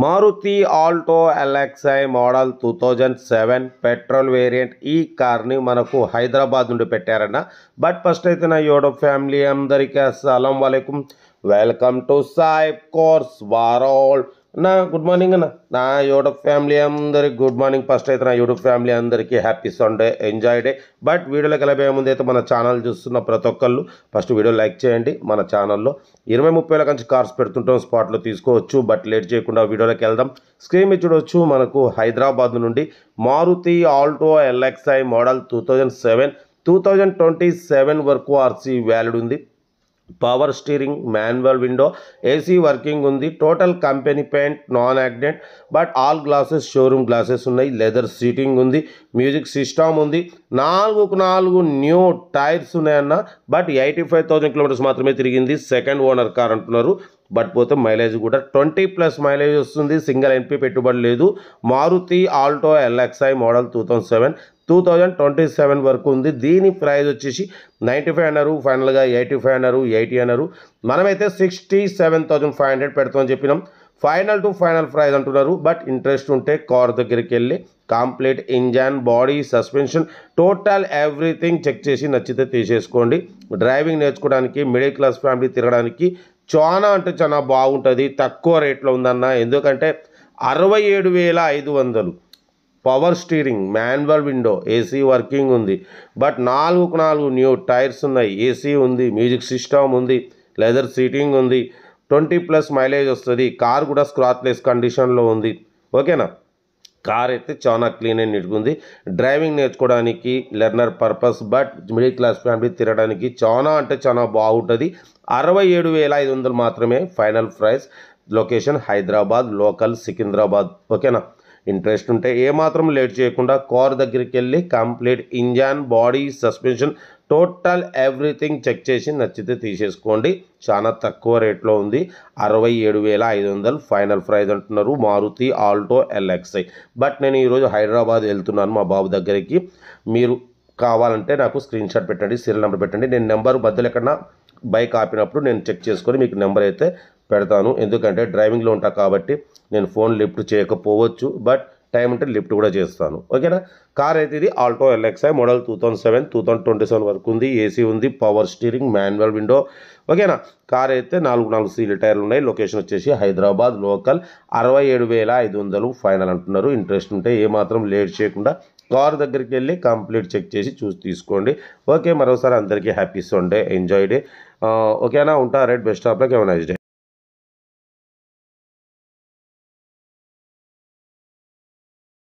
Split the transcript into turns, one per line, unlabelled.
Maruti Alto LXI model 2007 petrol variant ఈ కార్ని మనకు హైదరాబాద్ నుండి పెట్టారన్న. బట్ ఫస్ట్ అయితే నా యూట్యూబ్ ఫ్యామిలీ అందరికీ అస్సలం వాలేకుమ్, welcome to Sai cars world. నా గుడ్ మార్నింగ్ అన్న. నా యూట్యూబ్ ఫ్యామిలీ అందరికి గుడ్ మార్నింగ్. ఫస్ట్ అయితే నా యూట్యూబ్ ఫ్యామిలీ అందరికీ happy Sunday, enjoy day. But వీడియోలోకి వెళ్ళబోయే ముందు అయితే మన ఛానల్ చూస్తున్న ప్రతి ఒక్కళ్ళు ఫస్ట్ వీడియో లైక్ చేయండి. మన ఛానల్లో 20-30 కంచి కార్స్ పెడుతుంటాం, స్పాట్లో తీసుకోవచ్చు. బట్ లేట్ చేయకుండా వీడియోలోకి వెళ్దాం. స్క్రీన్ మీద చూడవచ్చు, మనకు హైదరాబాద్ నుండి మారుతి ఆల్టో ఎల్ఎక్స్ఐ మోడల్ 2007 2027 వరకు ఆర్సీ వ్యాలిడ్ ఉంది. Power steering, manual window, AC working ఉంది. Total company paint, non accident. But all glasses showroom glasses ఉన్నాయి. లెదర్ సీటింగ్ ఉంది. మ్యూజిక్ సిస్టమ్ ఉంది. 4 న్యూ టైర్స్ ఉన్నాయన్న. బట్ 85,000 కిలోమీటర్స్ మాత్రమే తిరిగింది. సెకండ్ ఓనర్ కార్ అంటున్నారు. బట్ పోతే మైలేజ్ కూడా 20+ మైలేజ్ వస్తుంది. సింగిల్ ఎన్పి పెట్టుబడి లేదు. మారుతి ఆల్టో ఎల్ఎక్స్ఐ మోడల్ 2027 వరకు ఉంది. దీని ప్రైస్ వచ్చేసి 95 అన్నారు, ఫైనల్గా 85 అన్నారు, 80 అన్నారు. మనమైతే 67,500 పెడతామని చెప్పినాం. ఫైనల్ టు ఫైనల్ ప్రైస్ అంటున్నారు. బట్ ఇంట్రెస్ట్ ఉంటే కార్ దగ్గరికి వెళ్ళి complete engine, body, suspension, total everything check చేసి నచ్చితే తీసేసుకోండి. డ్రైవింగ్ నేర్చుకోవడానికి, మిడిల్ క్లాస్ ఫ్యామిలీ తిరగడానికి చాలా అంటే చాలా బాగుంటుంది. తక్కువ రేట్లో ఉందన్న. ఎందుకంటే 67,500. Power steering, manual window, AC working ఉంది. బట్ 4 న్యూ టైర్స్ ఉన్నాయి. ఏసీ ఉంది, మ్యూజిక్ సిస్టమ్ ఉంది, లెదర్ సీటింగ్ ఉంది. 20+ మైలేజ్ వస్తుంది. కార్ కూడా స్క్రాచ్లెస్ కండిషన్లో ఉంది. ఓకేనా. కార్ అయితే చాలా క్లీన్ అండ్ నీట్గా ఉంది. డ్రైవింగ్ నేర్చుకోవడానికి, learner purpose, but middle class family తిరగడానికి చాలా అంటే చాలా బాగుంటుంది. 67,500 మాత్రమే final price. Location Hyderabad, local Secunderabad. ఓకేనా. ఇంట్రెస్ట్ ఉంటే ఏమాత్రం లేట్ చేయకుండా కార్ దగ్గరికి వెళ్ళి complete engine, body, suspension, total everything check చేసి నచ్చితే తీసేసుకోండి. చాలా తక్కువ రేట్లో ఉంది. 67,500 ఫైనల్ ప్రైస్ అంటున్నారు మారుతి ఆల్టో ఎల్ఎక్స్ఐ. బట్ నేను ఈరోజు హైదరాబాద్ వెళ్తున్నాను మా బాబు దగ్గరికి. మీరు కావాలంటే నాకు స్క్రీన్ షాట్ పెట్టండి, సీరియల్ నెంబర్ పెట్టండి. నేను నెంబర్ మధ్యలో ఎక్కడన్నా బైక్ ఆపినప్పుడు నేను చెక్ చేసుకొని మీకు నెంబర్ అయితే పెడతాను. ఎందుకంటే డ్రైవింగ్లో ఉంటా కాబట్టి నేను ఫోన్ లిఫ్ట్ చేయకపోవచ్చు. బట్ టైం ఉంటే లిఫ్ట్ కూడా చేస్తాను. ఓకేనా. కార్ అయితే ఇది ఆల్టో ఎల్ఎక్స్ఐ మోడల్ 2007 2027 వరకు ఉంది. ఏసీ ఉంది, పవర్ స్టీరింగ్, మాన్యువల్ విండో. ఓకేనా. కార్ అయితే 4 సీల్ టైర్లు ఉన్నాయి. లొకేషన్ వచ్చేసి హైదరాబాద్, లోకల్. 67,500 ఫైనల్ అంటున్నారు. ఇంట్రెస్ట్ ఉంటే ఏమాత్రం లేట్ చేయకుండా కార్ దగ్గరికి వెళ్ళి కంప్లీట్ చెక్ చేసి చూసి తీసుకోండి. ఓకే. మరోసారి అందరికీ హ్యాపీ సండే, ఎంజాయ్ డే. ఓకేనా. ఉంటా. Right. Best of luck. Have a nice day.